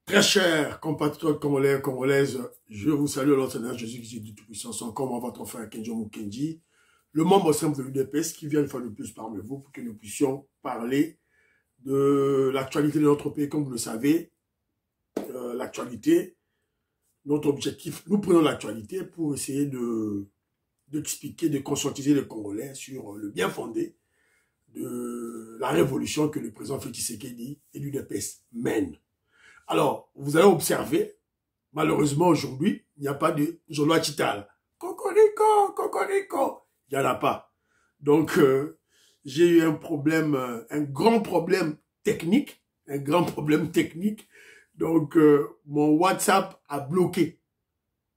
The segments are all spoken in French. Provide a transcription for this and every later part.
Très chers compatriotes congolais, congolaises, je vous salue au nom du Seigneur Jésus-Christ du Tout-Puissant, comme votre frère Kenjo Mukendi, le membre simple de l'UDPS qui vient une fois de plus parmi vous pour que nous puissions parler de l'actualité de notre pays. Comme vous le savez, l'actualité, notre objectif, nous prenons l'actualité pour essayer d'expliquer, de conscientiser les Congolais sur le bien fondé de la révolution que le président Félix Tshisekedi et l'UDPS mènent. Alors, vous allez observer, malheureusement aujourd'hui, il n'y a pas de Zolo Chital. Cocorico, cocorico. Il n'y en a pas. Donc, j'ai eu un problème, un grand problème technique. Donc, mon WhatsApp a bloqué.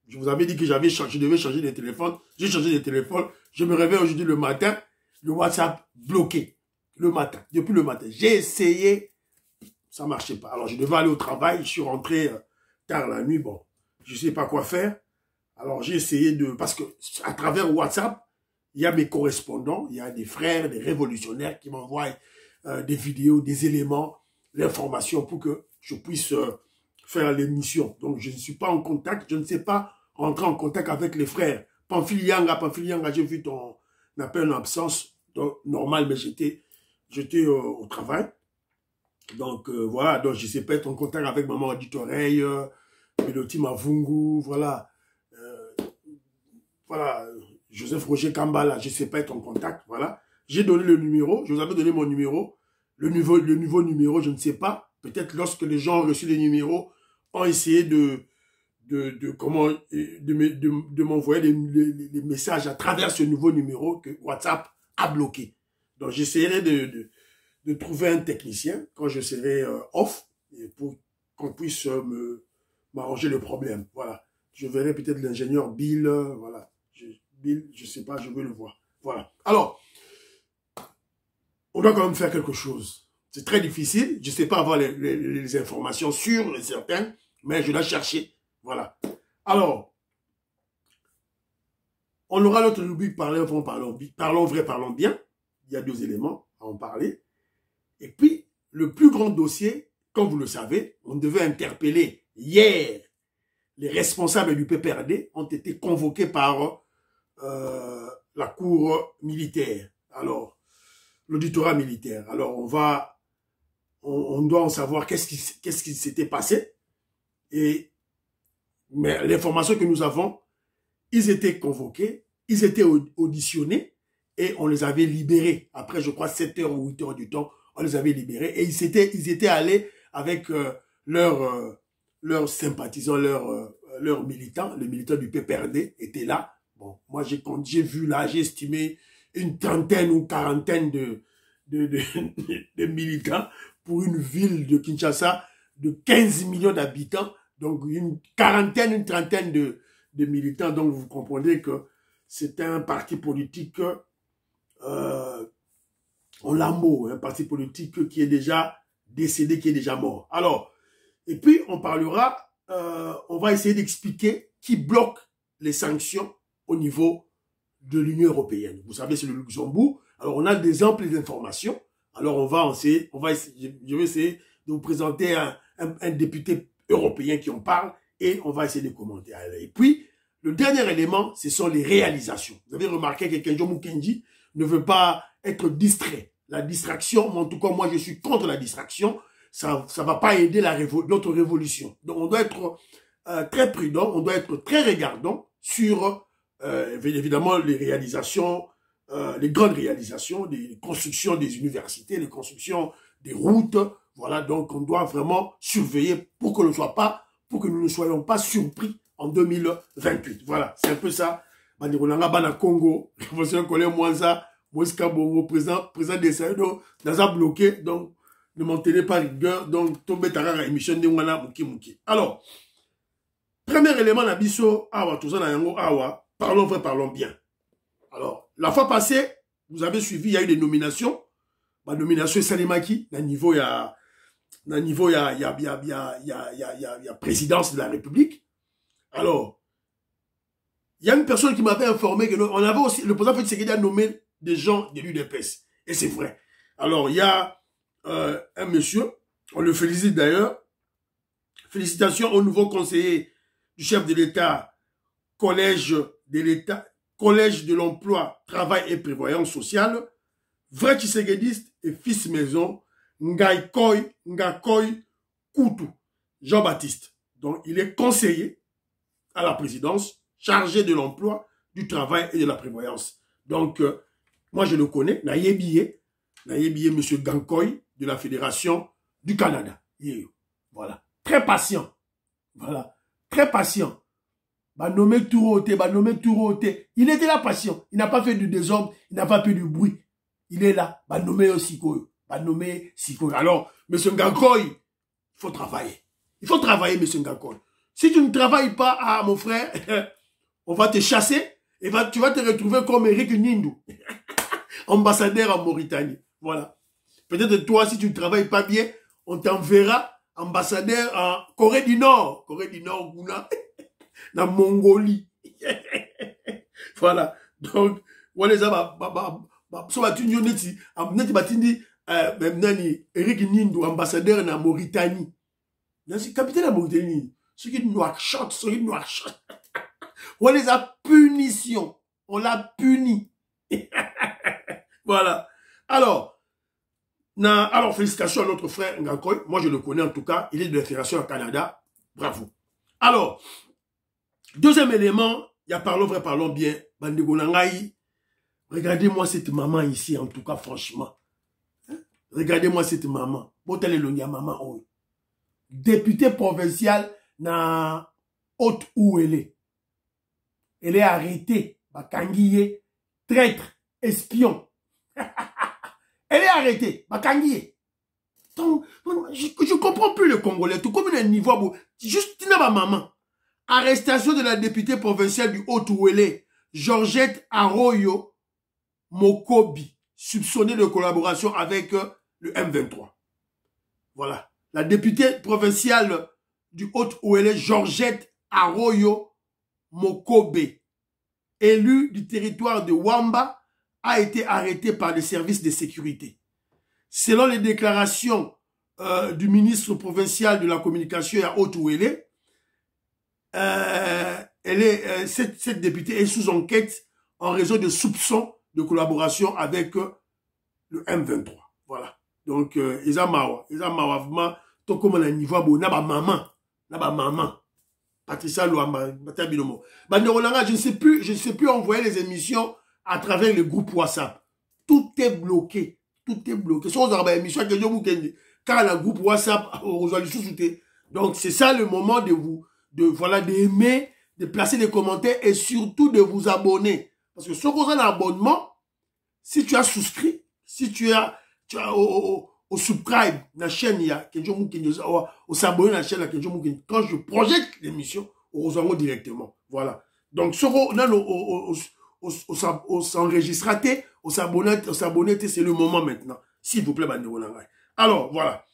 Je vous avais dit que je devais changer de téléphone. J'ai changé de téléphone. Je me réveille aujourd'hui le matin, le WhatsApp bloqué. Le matin, depuis le matin. J'ai essayé. Ça ne marchait pas. Alors, je devais aller au travail. Je suis rentré tard la nuit. Bon, je ne sais pas quoi faire. Alors, j'ai essayé de... Parce que à travers WhatsApp, il y a mes correspondants, il y a des frères, des révolutionnaires qui m'envoient des vidéos, des éléments, l'information pour que je puisse faire l'émission. Donc, je ne suis pas en contact. Je ne sais pas rentrer en contact avec les frères. Pamphilianga, j'ai vu ton appel en absence. Donc, normal, mais j'étais au travail. Donc voilà, donc je sais pas être en contact avec Maman Auditoreille, Meloti Mavungu, voilà, voilà, Joseph Roger Kambala, je sais pas être en contact, voilà. J'ai donné le numéro, je vous avais donné mon numéro, le nouveau numéro, je ne sais pas, peut-être lorsque les gens ont reçu les numéros, ont essayé de m'envoyer des messages à travers ce nouveau numéro que WhatsApp a bloqué. Donc j'essaierai de trouver un technicien quand je serai off pour qu'on puisse m'arranger le problème. Voilà. Je verrai peut-être l'ingénieur Bill. Voilà. Bill, je ne sais pas, je veux le voir. Voilà. Alors, on doit quand même faire quelque chose. C'est très difficile. Je ne sais pas avoir les informations sûres et certaines, mais je dois chercher. Voilà. Alors, on aura notre rubrique parlons vrai, parlons bien. Il y a deux éléments à en parler. Et puis, le plus grand dossier, comme vous le savez, on devait interpeller hier les responsables du PPRD ont été convoqués par la cour militaire. Alors, l'auditorat militaire. Alors, on doit en savoir qu'est-ce qui s'était passé. Mais l'information que nous avons, ils étaient convoqués, ils étaient auditionnés et on les avait libérés. Après, je crois, 7 heures ou 8 heures du temps, on les avait libérés et ils étaient allés avec leurs sympathisants, leurs militants. Les militants du PPRD étaient là. Bon, moi, j'ai vu là, j'ai estimé une trentaine ou quarantaine de militants pour une ville de Kinshasa de 15 millions d'habitants. Donc, une trentaine de militants. Donc, vous comprenez que c'est un parti politique en lambeau, un parti politique qui est déjà décédé, qui est déjà mort. Alors, et puis on parlera, on va essayer d'expliquer qui bloque les sanctions au niveau de l'Union européenne. Vous savez, c'est le Luxembourg. Alors, on a des amples informations. Alors, je vais essayer de vous présenter un député européen qui en parle et on va essayer de commenter. Et puis, le dernier élément, ce sont les réalisations. Vous avez remarqué que Kenjo Mukendi ne veut pas être distrait. La distraction, en tout cas, moi, je suis contre la distraction. Ça va pas aider notre révolution. Donc, on doit être très prudent, on doit être très regardant sur, évidemment, les réalisations, les grandes réalisations, les constructions des universités, les constructions des routes. Voilà, donc, on doit vraiment surveiller pour que nous ne soyons pas surpris en 2028. Voilà, c'est un peu ça. Bandironanga Bana Congo, Révolution Colère Mwanza, Moïse Kabongo, président des Saïdo, dans un bloqué, donc ne m'en tenez pas rigueur, donc tombez à émission de Mwana Muki. Alors, premier élément d'abisso, awa, tout ça, awa, parlons vrai, parlons bien. Alors, la fois passée, vous avez suivi, il y a eu des nominations. Ma nomination est Salimaki, d'un niveau, il y a présidence de la République. Alors, il y a une personne qui m'avait informé que on avait aussi, le président Félix Tshisekedi a nommé des gens de l'UDPS. Et c'est vrai. Alors, il y a un monsieur, on le félicite d'ailleurs, Félicitations au nouveau conseiller du chef de l'État, collège de l'État, collège de l'emploi, travail et prévoyance sociale, vrai Tshisekediste et fils maison, Ngakoy Koutou, Jean-Baptiste. Donc, il est conseiller à la présidence, chargé de l'emploi, du travail et de la prévoyance. Donc, moi, je le connais, Nayebiye, M. Gankoy, de la Fédération du Canada. Voilà. Très patient. Voilà. Très patient. Bah nommé Touroté. Il était là patient. Il n'a pas fait du désordre, il n'a pas fait du bruit. Il est là. Bah nommé Sikoyo. Alors, M. Gankoy, il faut travailler. Il faut travailler, M. Gankoy. Si tu ne travailles pas, mon frère, on va te chasser et tu vas te retrouver comme Eric Nindou, ambassadeur en Mauritanie. Voilà. Peut-être toi, si tu ne travailles pas bien, on t'enverra ambassadeur en Corée du Nord. Dans Mongolie. Voilà. Donc, voilà, Eric Nindou, ambassadeur en Mauritanie. C'est capitaine de la Mauritanie. Ce qui est Nouakchott. On les a punition. On l'a puni. Voilà. Alors, félicitations à notre frère Ngakoy. Moi, je le connais en tout cas. Il est de la Fédération au Canada. Bravo. Alors, deuxième élément, il y a parlons bien. Bandego Nangaï. Regardez-moi cette maman ici, en tout cas, franchement. Regardez-moi cette maman. Maman. Députée provinciale na haute où elle est. Elle est arrêtée. Bakangiye, traître, espion. Elle est arrêtée. Bakangiye. Donc, je comprends plus le Congolais. Tout comme il y a un niveau. Juste ma maman. Arrestation de la députée provinciale du Haut-Ouélé, Georgette Arroyo Mokobi, soupçonnée de collaboration avec le M23. Voilà. La députée provinciale du Haut-Ouélé, Georgette Arroyo Mokobe, élue du territoire de Wamba, a été arrêtée par les services de sécurité. Selon les déclarations du ministre provincial de la communication à Haut-Ouélé, cette députée est sous enquête en raison de soupçons de collaboration avec le M23. Voilà. Donc, ils ont vraiment, tout comme on a niveau, maman. Patricia Luamba, je ne sais plus envoyer les émissions à travers le groupe WhatsApp. Tout est bloqué. Si on a une émission, car le groupe WhatsApp, donc, c'est ça le moment d'aimer, de placer des commentaires et surtout de vous abonner. Parce que ce qu'on a un abonnement, si tu as souscrit, si tu as au subscribe la chaîne, il y a au s'abonner à la chaîne, quand je projette l'émission, on rejoint directement. Voilà. Donc, ce qu'on a au s'enregistrer, au s'abonner, c'est le moment maintenant. S'il vous plaît, alors, voilà.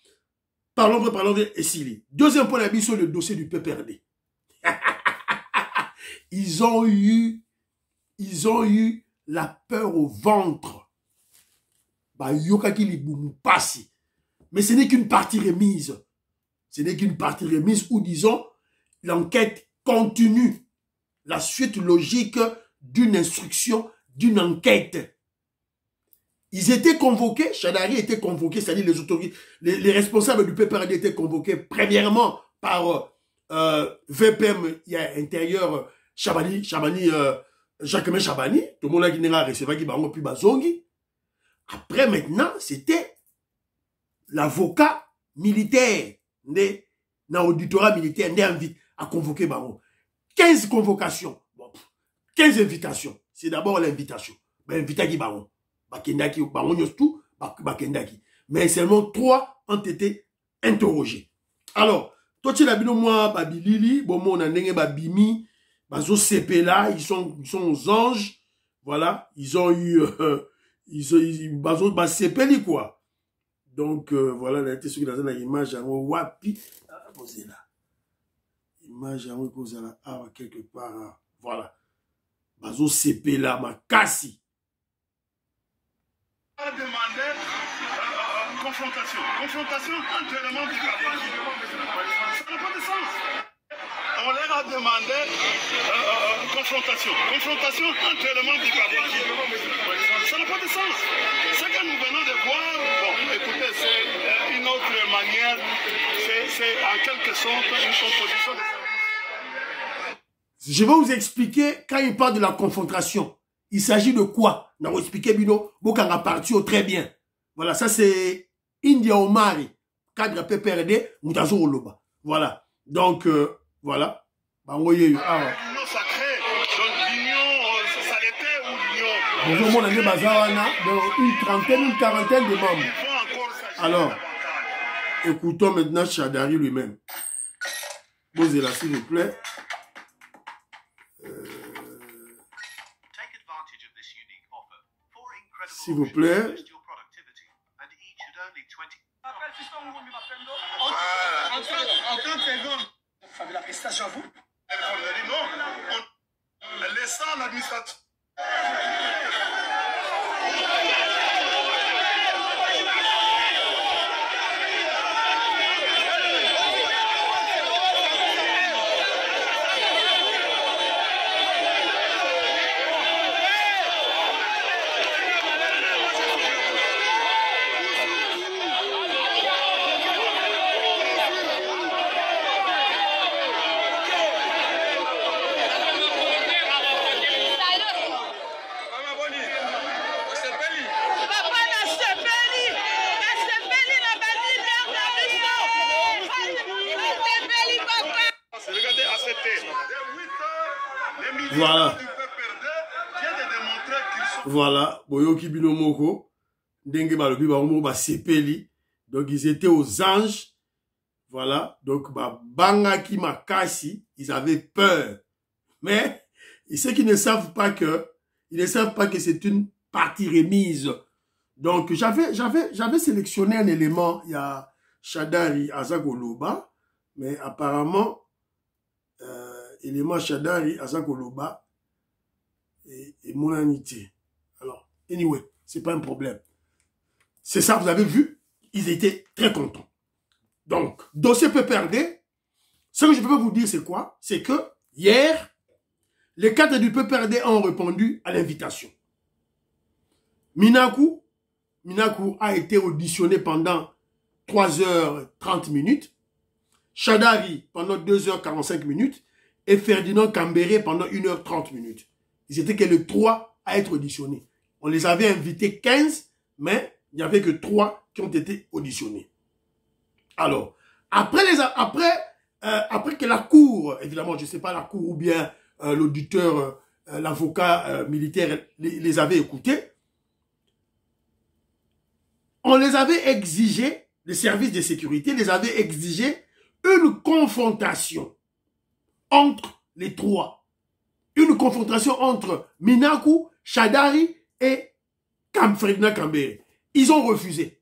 Parlons de Essili. Deuxième point d'avis sur le dossier du PPRD. Ils ont eu la peur au ventre. Mais ce n'est qu'une partie remise. Ou disons, l'enquête continue. La suite logique d'une instruction, d'une enquête. Ils étaient convoqués, Chadari était convoqué, c'est-à-dire les autorités, les responsables du PPRD étaient convoqués premièrement par VPM intérieur Jacquemin Chabani, tout le monde a qui n'a recevé qui bango puis bazongi. Après maintenant, c'était l'avocat militaire dans l'auditorat militaire à convoquer bango. 15 convocations, 15 invitations. C'est d'abord l'invitation. Invitaki bango. Mais seulement 3 ont été interrogés. Alors, toi tu l'as dit moi babilili, bon on a ndenge babimi, bazo CP là, ils sont aux anges. Voilà, ils ont eu bazo CP quoi. Donc voilà, là était ce qui dans une image en wapi posé là. Image en posé là quelque part. Voilà. Bazo CP là makasi. A demandé confrontation. Confrontation entre éléments du gouvernement. Ça n'a pas de sens. demandé confrontation. Confrontation entre les membres du parti. Ça n'a pas de sens. Ce que nous venons de voir, bon, écoutez, c'est une autre manière, c'est en quelque sorte une composition de service. Je vais vous expliquer quand il parle de la confrontation. Il s'agit de quoi? On va expliquer, Bino, Bokanga parti très bien. Voilà, ça c'est India Omari, cadre PPRD, Moutazo Oloba. Voilà. Donc, voilà. L'union sacrée, donc l'union saleté ou l'union. Bonjour, mon ami Bazawana, une trentaine, une quarantaine de membres. Alors, écoutons maintenant Chadari lui-même. Posez-la, s'il vous plaît. S'il vous plaît. En 30 secondes. Vous avez la prestation à vous? Non, laissant l'administration. Voilà. Voilà. Boyoki Binomoko. Dengue Balobi Baomo Sepeli. Donc ils étaient aux anges. Voilà. Donc Bangaki Makasi, ils avaient peur. Mais ceux qui ne savent pas que c'est une partie remise. Donc j'avais sélectionné un élément. Il y a Shadari Azagoloba. Mais apparemment élément Shadari, Azakoloba et Monanité. Alors, anyway, c'est pas un problème. C'est ça, vous avez vu, ils étaient très contents. Donc, dossier PPRD, ce que je peux vous dire, c'est quoi? C'est que hier, les cadres du PPRD ont répondu à l'invitation. Minakou a été auditionné pendant 3h30. Shadari pendant 2h45. Et Ferdinand Cambéré pendant 1h30. Ils étaient que les 3 à être auditionnés. On les avait invités 15, mais il n'y avait que 3 qui ont été auditionnés. Alors, après que la cour, évidemment, je ne sais pas la cour ou bien l'auditeur, l'avocat militaire les avait écoutés, on les avait exigé, les services de sécurité les avaient exigé une confrontation entre les 3. Une confrontation entre Minakou, Shadari et Ferdinand Cambéré. Ils ont refusé.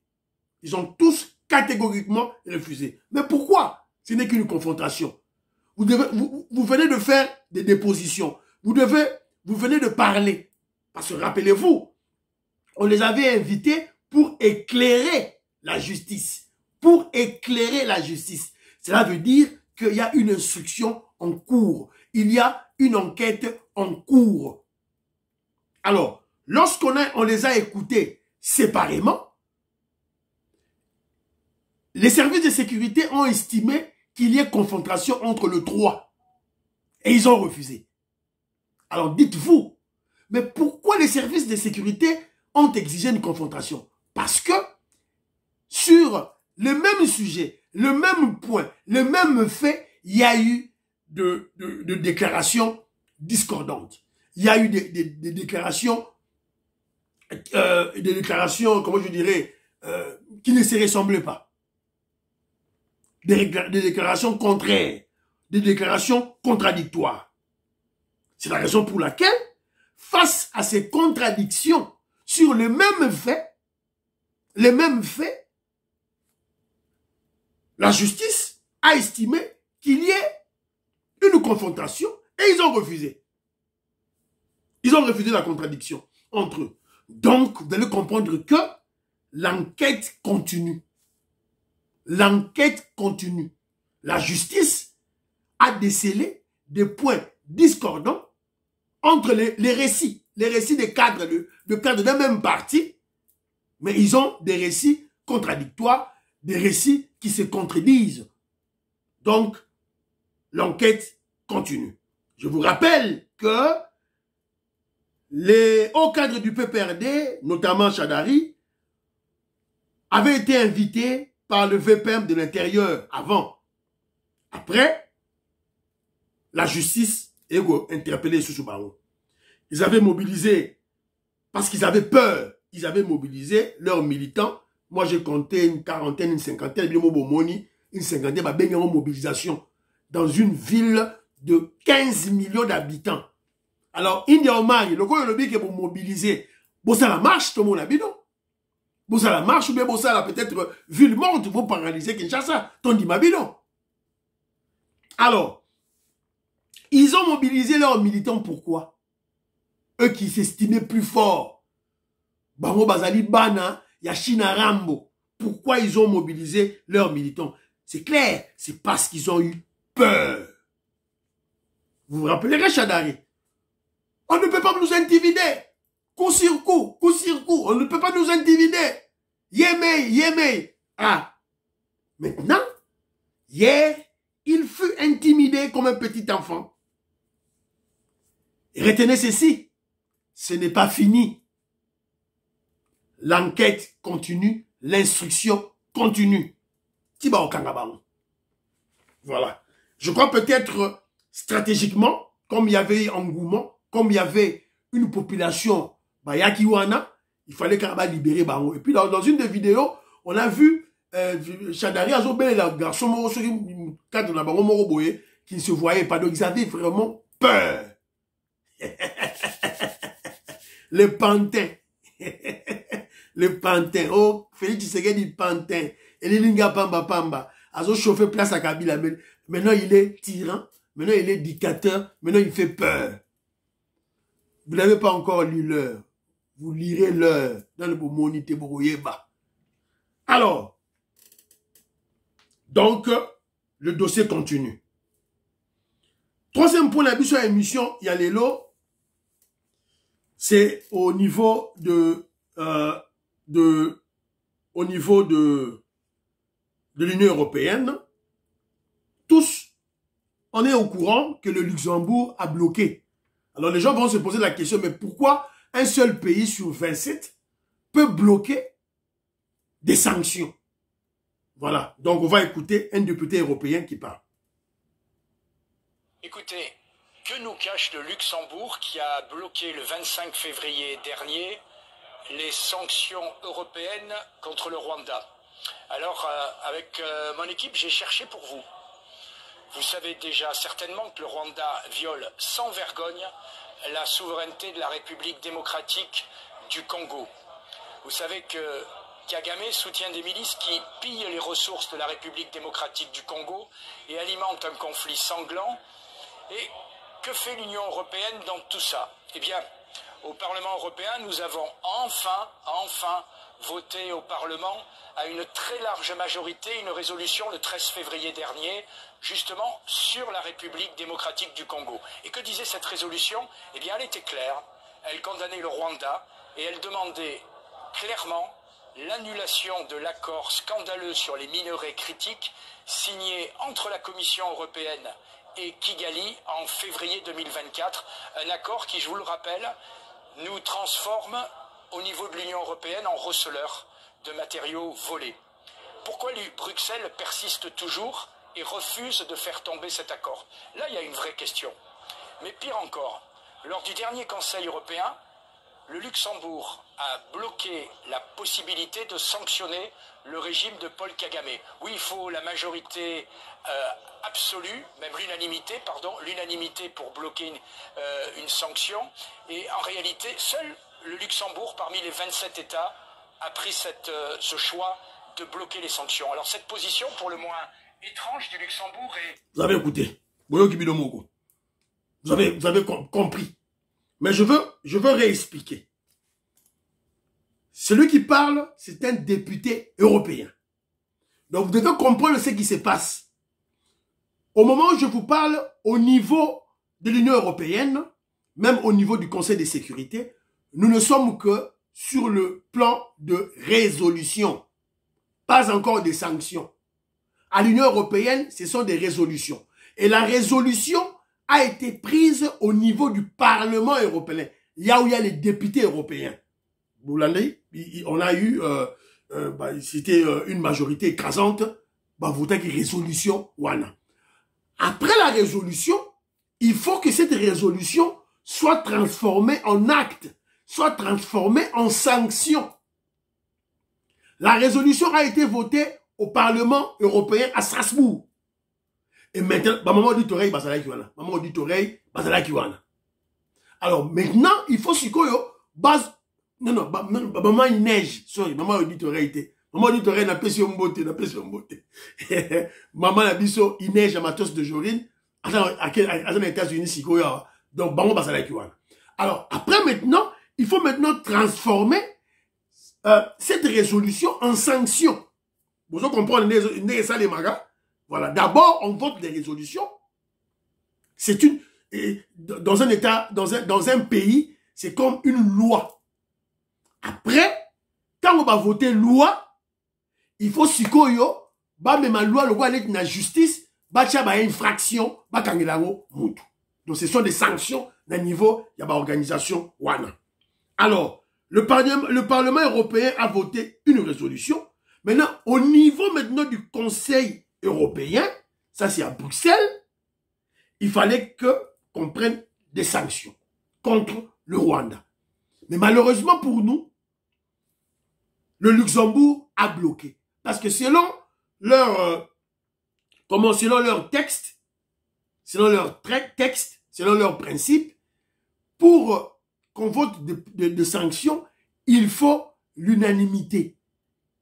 Ils ont tous catégoriquement refusé. Mais pourquoi? Ce n'est qu'une confrontation. Vous venez de faire des dépositions. Vous venez de parler. Parce que rappelez-vous, on les avait invités pour éclairer la justice. Pour éclairer la justice. Cela veut dire qu'il y a une instruction en cours. Il y a une enquête en cours. Alors, lorsqu'on les a écoutés séparément, les services de sécurité ont estimé qu'il y ait confrontation entre le 3. Et ils ont refusé. Alors dites-vous, mais pourquoi les services de sécurité ont exigé une confrontation? Parce que sur le même sujet, le même point, le même fait, il y a eu de déclarations discordantes. Il y a eu des déclarations, comment je dirais, qui ne se ressemblaient pas. Des déclarations contraires, des déclarations contradictoires. C'est la raison pour laquelle, face à ces contradictions sur les mêmes faits, la justice a estimé qu'il y ait une confrontation et ils ont refusé. Ils ont refusé la contradiction entre eux. Donc, vous allez comprendre que l'enquête continue. L'enquête continue. La justice a décelé des points discordants entre les récits des cadres de cadres d'un même parti, mais ils ont des récits contradictoires, des récits qui se contredisent. Donc, l'enquête continue. Je vous rappelle que les hauts cadres du PPRD, notamment Chadari, avaient été invités par le VPM de l'intérieur avant. Après, la justice a interpellé Soussou Barou. Ils avaient mobilisé, parce qu'ils avaient peur, ils avaient mobilisé leurs militants. Moi, j'ai compté une quarantaine, une cinquantaine, une cinquantaine, de mobilisation dans une ville de 15 millions d'habitants. Alors, India Omari, le coup, le pour mobiliser, bon, ça la marche, tout le monde a dit non. Bon, ça la marche, ou bien bon, ça la peut-être ville morte, vous paralyser Kinshasa, ton dit ma non. Alors, ils ont mobilisé leurs militants, pourquoi? Eux qui s'estimaient plus forts. Bango Bazali Bana, Yachina Rambo. Pourquoi ils ont mobilisé leurs militants? C'est clair, c'est parce qu'ils ont eu peur. Vous vous rappelez Chadari? On ne peut pas nous intimider. Coup sur coup, on ne peut pas nous intimider. Yémé. Ah. Maintenant, hier, il fut intimidé comme un petit enfant. Et retenez ceci, ce n'est pas fini. L'enquête continue, l'instruction continue. Tiba Okangabang. Voilà. Je crois peut-être stratégiquement, comme il y avait engouement, comme il y avait une population Bayakiwana, il fallait quand même libérer Bango. Et puis dans une des vidéos, on a vu Chadari Azobé, le garçon qui ne se voyait pas. Donc ils avaient vraiment peur. Le pantin. Le pantin. Oh, Félix Tshisekedi pantin. Et les Linga Pamba. Azo chauffé place à Kabila. Maintenant il est tyran. Maintenant il est dictateur. Maintenant il fait peur. Vous n'avez pas encore lu l'heure. Vous lirez l'heure dans le Monité Boroyeba. Alors, donc, le dossier continue. Troisième point, la mission à émission, il y a les lots. C'est au niveau de l'Union européenne. Tous, on est au courant que le Luxembourg a bloqué. Alors les gens vont se poser la question, mais pourquoi un seul pays sur 27 peut bloquer des sanctions? Voilà, donc on va écouter un député européen qui parle. Écoutez, que nous cache le Luxembourg qui a bloqué le 25 février dernier les sanctions européennes contre le Rwanda? Alors, avec mon équipe, j'ai cherché pour vous. Vous savez déjà certainement que le Rwanda viole sans vergogne la souveraineté de la République démocratique du Congo. Vous savez que Kagame soutient des milices qui pillent les ressources de la République démocratique du Congo et alimentent un conflit sanglant. Et que fait l'Union européenne dans tout ça? Eh bien, au Parlement européen, nous avons enfin voté au Parlement à une très large majorité une résolution le 13 février dernier, justement sur la République démocratique du Congo. Et que disait cette résolution? Eh bien, elle était claire. Elle condamnait le Rwanda et elle demandait clairement l'annulation de l'accord scandaleux sur les minerais critiques signé entre la Commission européenne et Kigali en février 2024. Un accord qui, je vous le rappelle, nous transforme au niveau de l'Union européenne en receleurs de matériaux volés. Pourquoi Bruxelles persiste toujours et refuse de faire tomber cet accord? Là, il y a une vraie question. Mais pire encore, lors du dernier Conseil européen, le Luxembourg a bloqué la possibilité de sanctionner le régime de Paul Kagame. Oui, il faut la majorité absolue, même l'unanimité, l'unanimité pour bloquer une sanction. Et en réalité, seul le Luxembourg, parmi les 27 États, a pris ce choix de bloquer les sanctions. Alors cette position, pour le moins étrange du Luxembourg est... Vous avez écouté. Vous avez compris. Mais je veux réexpliquer. Celui qui parle, c'est un député européen. Donc vous devez comprendre ce qui se passe. Au moment où je vous parle, au niveau de l'Union européenne, même au niveau du Conseil de sécurité, nous ne sommes que sur le plan de résolution, pas encore des sanctions. À l'Union européenne, ce sont des résolutions. Et la résolution a été prise au niveau du Parlement européen, là où il y a les députés européens. Vous l'avez, on a eu, c'était une majorité écrasante, voter une résolution. Voilà. Après la résolution, il faut que cette résolution soit transformée en acte, soit transformée en sanction. La résolution a été votée au Parlement européen à Strasbourg. Et maintenant, maman dit oreille, basala kiwana. Maman dit oreille, basala kiwana. Alors maintenant, il faut sikoyo base. Non, maman il neige. Sorry, maman dit oreille. Maman dit oreille n'a pas si on beauté, n'a pas si on beauté. Maman a dit so il neige à Matos de Jorine. À les États-Unis sikoyo. Donc maman basala kiwana. Alors après maintenant, il faut maintenant transformer cette résolution en sanction. Vous comprenez ça les magas? Voilà. D'abord, on vote des résolutions. C'est une dans un État, dans un pays, c'est comme une loi. Après, quand on va voter loi, il faut sikoyo, même la loi, le roi est la justice, il infraction, donc ce sont des sanctions d'un niveau, il y a une organisation wana. Alors, le Parlement européen a voté une résolution. Maintenant, au niveau maintenant du Conseil européen, ça c'est à Bruxelles, il fallait qu'on prenne des sanctions contre le Rwanda. Mais malheureusement pour nous, le Luxembourg a bloqué. Parce que selon leur texte, selon leurs principes, pour qu'on vote de sanctions, il faut l'unanimité.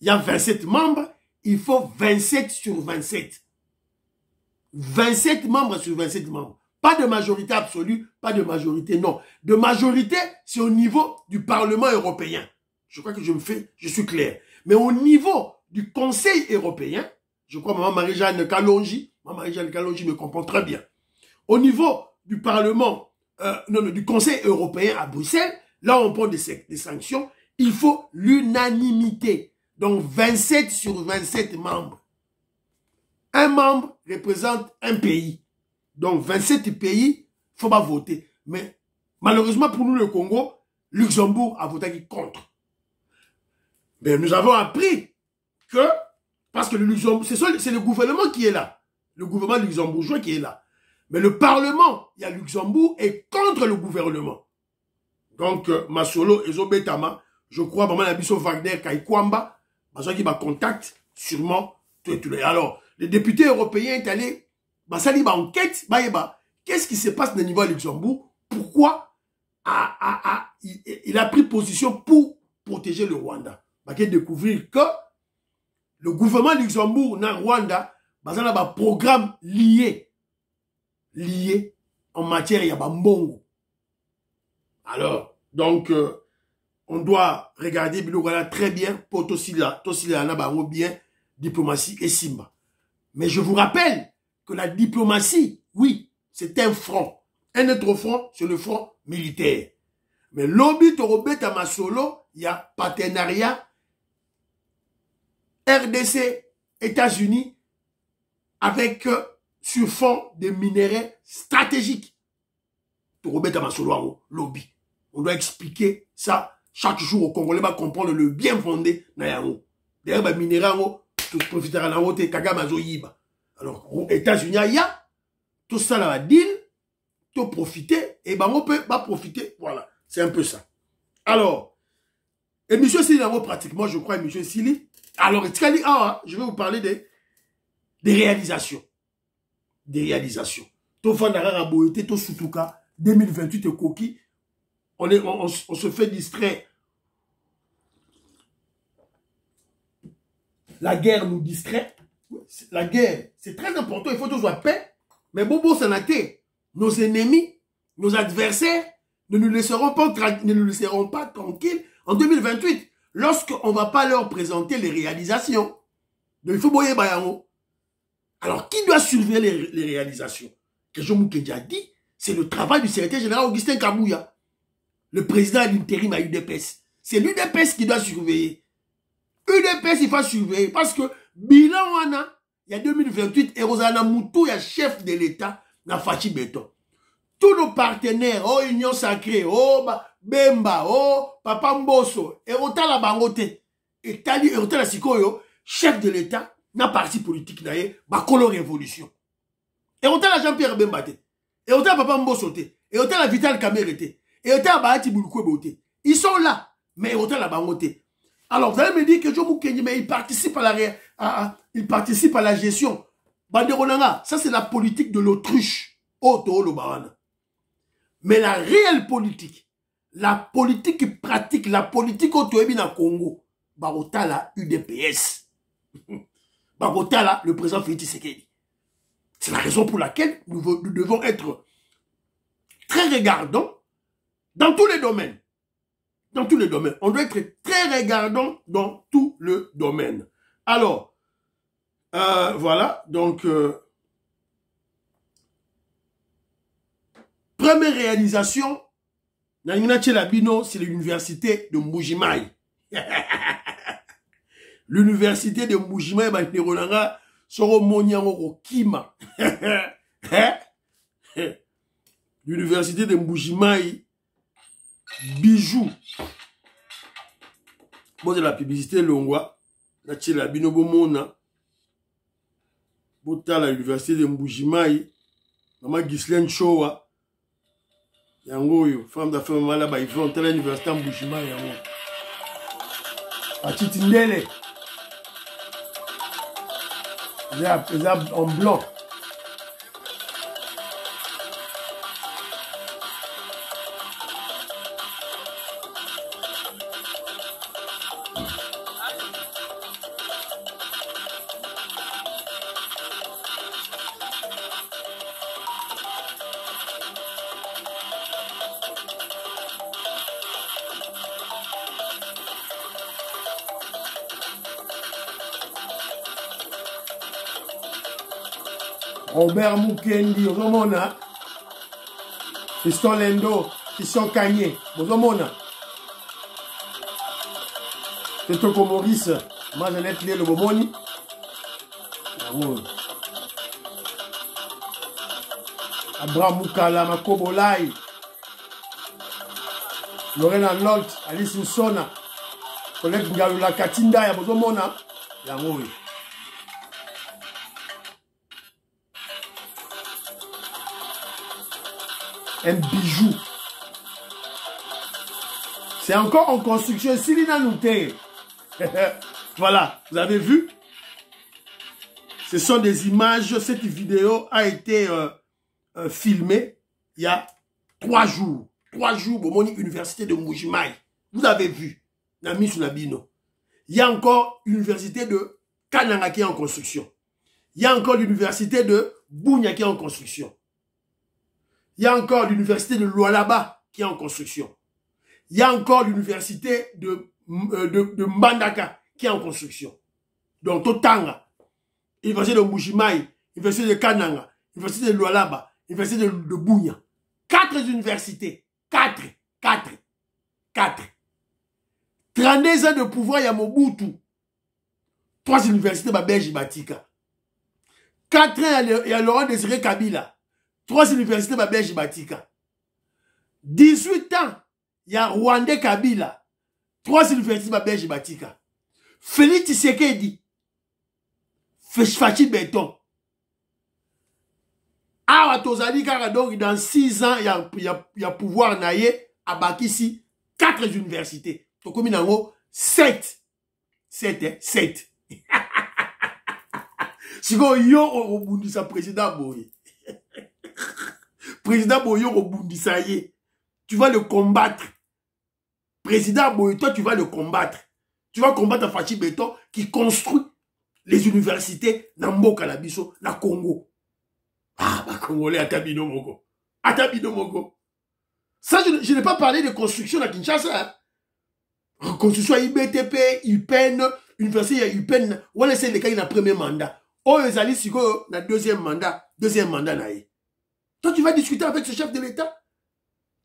Il y a 27 membres, il faut 27 sur 27. 27 membres sur 27 membres. Pas de majorité absolue, pas de majorité, non. De majorité, c'est au niveau du Parlement européen. Je crois que je suis clair. Mais au niveau du Conseil européen, je crois que Maman Marie-Jeanne Kalonji me comprend très bien. Au niveau du Parlement, du Conseil européen à Bruxelles, là on prend des sanctions, il faut l'unanimité. Donc 27 sur 27 membres. Un membre représente un pays. Donc 27 pays, il faut pas voter. Mais malheureusement pour nous le Congo, Luxembourg a voté contre. Mais nous avons appris que, parce que le Luxembourg, c'est le gouvernement qui est là. Le gouvernement luxembourgeois qui est là. Mais le Parlement, il y a Luxembourg, est contre le gouvernement. Donc, Masolo et Zobetama, je crois, Maman Abisso Wagner, Kaikwamba, parce qu'il va contact, sûrement, tout. Alors, les députés européens sont allés, ça dit, enquête, qu'est-ce qui se passe au niveau de Luxembourg? Pourquoi il a pris position pour protéger le Rwanda? Découvrir que le gouvernement de Luxembourg dans le Rwanda, il y a un programme lié en matière de mbongo. Alors, donc, on doit regarder très bien pour Tosila bien diplomatie et Simba. Mais je vous rappelle que la diplomatie, oui, c'est un front. Un autre front, c'est le front militaire. Mais l'obit Robert Masolo, il y a partenariat RDC, États-Unis, avec sur fond de minerais stratégiques. Robert Masolo, lobby. On doit expliquer ça chaque jour au Congolais, va comprendre le bien fondé. D'ailleurs, les minéraux, tout profitera dans votre Kagamazo Yiba. Alors, aux États-Unis, il y a tout ça là, deal, tout profiter, et ben on peut pas profiter. Voilà, c'est un peu ça. Alors, et M. Sili, pratiquement, je crois, M. Sili. Alors, je vais vous parler des réalisations. Des réalisations. Tout Fandara Boité, tout Soutouka, 2028 et Koki, on se fait distraire. La guerre nous distrait. La guerre, c'est très important, il faut toujours la paix. Mais Bobo Sanaté, nos ennemis, nos adversaires, ne nous laisseront pas tranquilles en 2028. Lorsqu'on ne va pas leur présenter les réalisations. Donc il faut boyer Bayango. Alors, qui doit surveiller les réalisations? Que je vous ai déjà dit, c'est le travail du secrétaire général Augustin Kabouya, le président de l'intérim à UDPS. C'est l'UDPS qui doit surveiller. UDPS, il faut surveiller parce que bilan, il y a 2028, et Rosana Moutou, il y a chef de l'État, dans Fachi Béton. Tous nos partenaires, oh Union Sacrée, oh Bemba, oh Papa Mbosso, et Rotala Bangote, et Tali, et Rotala Sikoyo, chef de l'État, dans parti politique, dans Colo Révolution. Et Rotala Jean-Pierre Bemba, et Rotala Papa Mbosso, et Rotala Vital Kamere, et Rotala Bahati Boulkwe. Ils sont là, mais Rotala Bangote. Alors, vous allez me dire que Joe Moukenji, mais il participe à la gestion. Banderonanga, ça c'est la politique de l'autruche. Mais la réelle politique, la politique pratique, la politique au Congo, Barotala UDPS. Barotala, le président Félix Tshisekedi. C'est la raison pour laquelle nous devons être très regardants dans tous les domaines. Dans tous les domaines. On doit être très regardant dans tous les domaines. Alors, voilà, donc, première réalisation, c'est l'université de Mbujimayi. L'université de Mbujimayi, l'université de Mbujimayi, bijou. Bon, c'est la publicité longwa. La tchela bino bomona. Bota la université de Mbujimayi. Maman Ghislaine Chowa. Yango yo. Femme d'affaires maman là-bas. Ils vont entrer à l'université de Mbujimayi. Yango. A Titindele. Les arbres en blanc. Robert Mukendi, Ozomona. Fiston Lendo, Fiston Kanye, Ozomona. Tetoko Maurice, Majanet Lé, le Bomoni. Abraham Moukala, Makobolai. Lorena Lolt, Alice Moussona. Collègue Ngalula Katinda, ya Ozomona. Yangoui. Un bijou. C'est encore en construction. Silina Nouté. Voilà, vous avez vu? Ce sont des images. Cette vidéo a été filmée il y a 3 jours. 3 jours au Moni Université de Mbujimayi. Vous avez vu? Nami Sunabino. Il y a encore l'université de Kananga qui est en construction. Il y a encore l'université de Bounia qui est en construction. Il y a encore l'université de Lualaba qui est en construction. Il y a encore l'université de Mbandaka qui est en construction. Donc, Totanga, l'université de Mbujimayi, l'université de Kananga, l'université de Lualaba, l'université de Bounia. 4 universités. 4. 32 ans de pouvoir, il y a Mobutu. 3 universités, Belge Batika. 4 ans, il y a Laurent Désiré Kabila. 3 universités, Belge Batika. 18 ans, il y a Rwandais Kabila. 3 universités, Belge Batika. Félix Tshisekedi. Fachi Béton. Ah, Tozali Karadori, dans 6 ans, il y a pouvoir naïe à Bakissi 4 universités. Donc, comme il y a 7. 7. Si vous avez un président Boye. Président Boye, tu vas le combattre. Président Boye, toi, tu vas le combattre. Tu vas combattre Fachi Béton qui construit les universités dans Mboka Labiso, dans Congo. Ah, bah, Congolais, Atabino Mogo. Atabino Mogo. Ça, je n'ai pas parlé de construction à Kinshasa. Hein. Construction à IBTP, UPEN, université à UPEN. On essaie de faire le premier mandat. Oh, ils allaient sur le deuxième mandat. Deuxième mandat, naïe. Toi, tu vas discuter avec ce chef de l'État.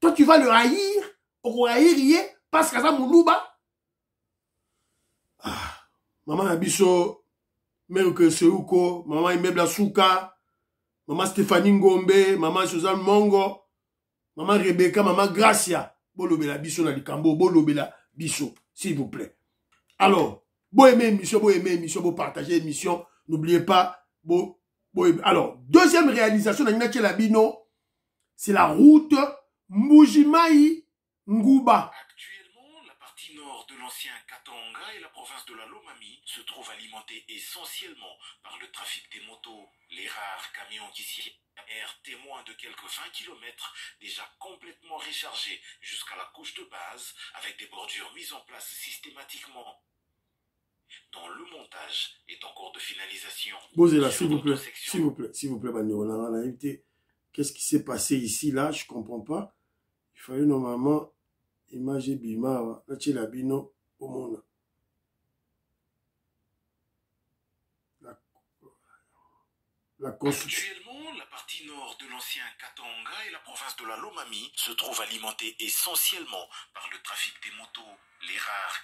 Toi, tu vas le haïr. Au haïr, parce que ça moulouba. Ah. Maman Abisso, même que Seuko, maman Imebla Souka, maman Stéphanie Ngombe, maman Suzanne Mongo, maman Rebecca, maman Gracia. Bolobela Bisso na Likambo, bolobela Bisso, s'il vous plaît. Alors, bon aimer émission, bon partager émission. N'oubliez pas, alors, deuxième réalisation, c'est la route Mbujimayi Nguba. Actuellement, la partie nord de l'ancien Katanga et la province de la Lomami se trouve alimentée essentiellement par le trafic des motos. Les rares camions qui s'y errent témoins de quelques 20 km déjà complètement rechargés jusqu'à la couche de base avec des bordures mises en place systématiquement. Dont le montage est en cours de finalisation. Bozela, s'il vous plaît, qu'est-ce qui s'est passé ici, là, je comprends pas. Il fallait normalement image bima, là, tu la bino au monde. Actuellement, la partie nord de l'ancien Katanga et la province de la Lomami se trouve alimentée essentiellement par le trafic des motos, les rares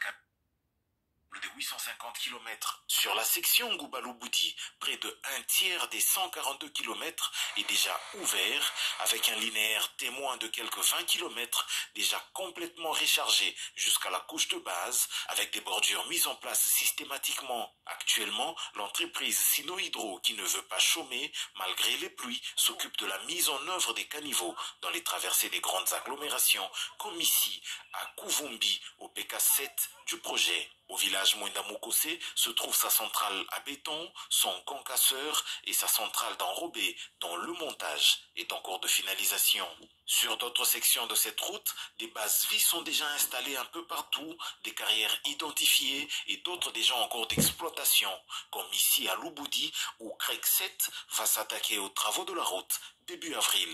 de 850 km. Sur la section Ngouba-Louboudi, près de un tiers des 142 km est déjà ouvert, avec un linéaire témoin de quelques 20 km déjà complètement rechargé jusqu'à la couche de base, avec des bordures mises en place systématiquement. Actuellement, l'entreprise Sino-Hydro, qui ne veut pas chômer malgré les pluies, s'occupe de la mise en œuvre des caniveaux dans les traversées des grandes agglomérations, comme ici à Kouvumbi, au PK7 du projet. Au village Mwenda-Mukose se trouve sa centrale à béton, son concasseur et sa centrale d'enrobé, dont le montage est en cours de finalisation. Sur d'autres sections de cette route, des bases vie sont déjà installées un peu partout, des carrières identifiées et d'autres déjà en cours d'exploitation, comme ici à Louboudi, où Craig 7 va s'attaquer aux travaux de la route début avril.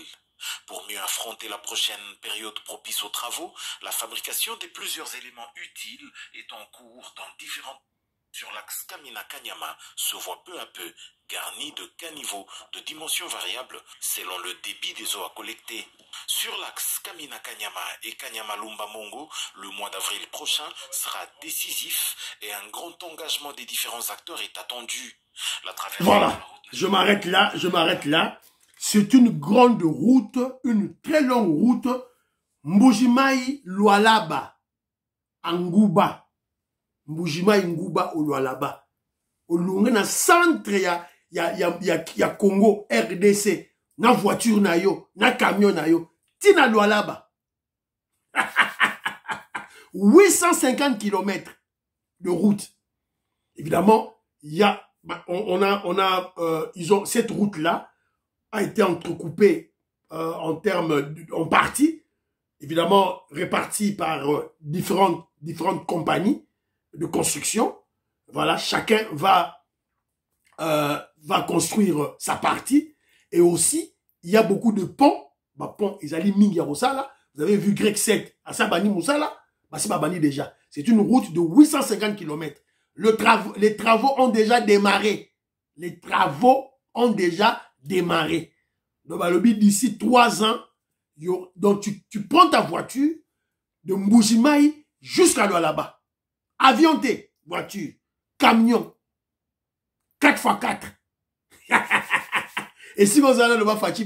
Pour mieux affronter la prochaine période propice aux travaux, la fabrication de plusieurs éléments utiles est en cours dans différents... Sur l'axe Kamina-Kanyama se voit peu à peu garni de caniveaux de dimensions variables selon le débit des eaux à collecter. Sur l'axe Kamina-Kanyama et Kanyama-Lumba-Mongo, le mois d'avril prochain sera décisif et un grand engagement des différents acteurs est attendu. Voilà, je m'arrête là. C'est une grande route, une très longue route, Mbujimayi Lualaba, Nguba. Mbujimayi Nguba au Lualaba. Au Lunga, na centre, ya Congo, RDC, na voiture na yo, na camion na yo, tina Lualaba. 850 km de route. Évidemment, cette route-là a été entrecoupée en parties, évidemment réparties par différentes compagnies de construction. Voilà, chacun va construire sa partie. Et aussi, il y a beaucoup de ponts. Pont, ils allaient mingi là. Vous avez vu Grec 7 à Sabani Moussala. C'est pas bani déjà. C'est une route de 850 km. Les travaux ont déjà démarré. Donc, d'ici 3 ans, donc tu prends ta voiture de Mbujimayi jusqu'à là-bas. Avion T, voiture, camion, 4x4. Et si vous allez là-bas, Fatih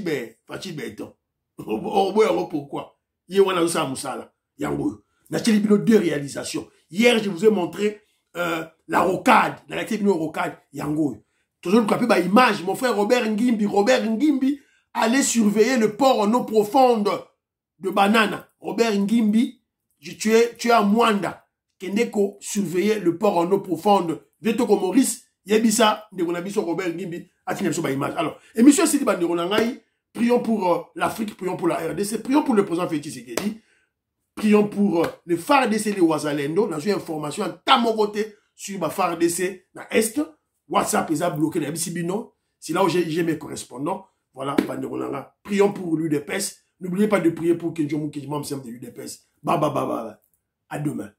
Béton. Pourquoi? Hier, on a ça à Moussala. Deux réalisations. Hier, je vous ai montré la rocade. Dans la rocade, Yango. Toujours le capé, image. Mon frère Robert Ngimbi allait surveiller le port en eau profonde de Banana. Robert Ngimbi, tu es à Mwanda. Kendeko surveiller le port en eau profonde. Vetoko Maurice, Yebisa, Ndegonabiso Robert Ngimbi, Atinebso image. Alors, émission Sidi Banderonangaï, prions pour l'Afrique, prions pour la RDC, prions pour le président Félix Tshisekedi, prions pour le FARDC de Ouazalendo. Dans une information, à mon côté, sur ma FARDC, dans l'Est, WhatsApp est bloqué dans Bino. C'est là où j'ai mes correspondants. Voilà, Banderonanga. Prions pour l'UDPS. N'oubliez pas de prier pour Kenjomou Kenjimam Sem de l'UDPS. À demain.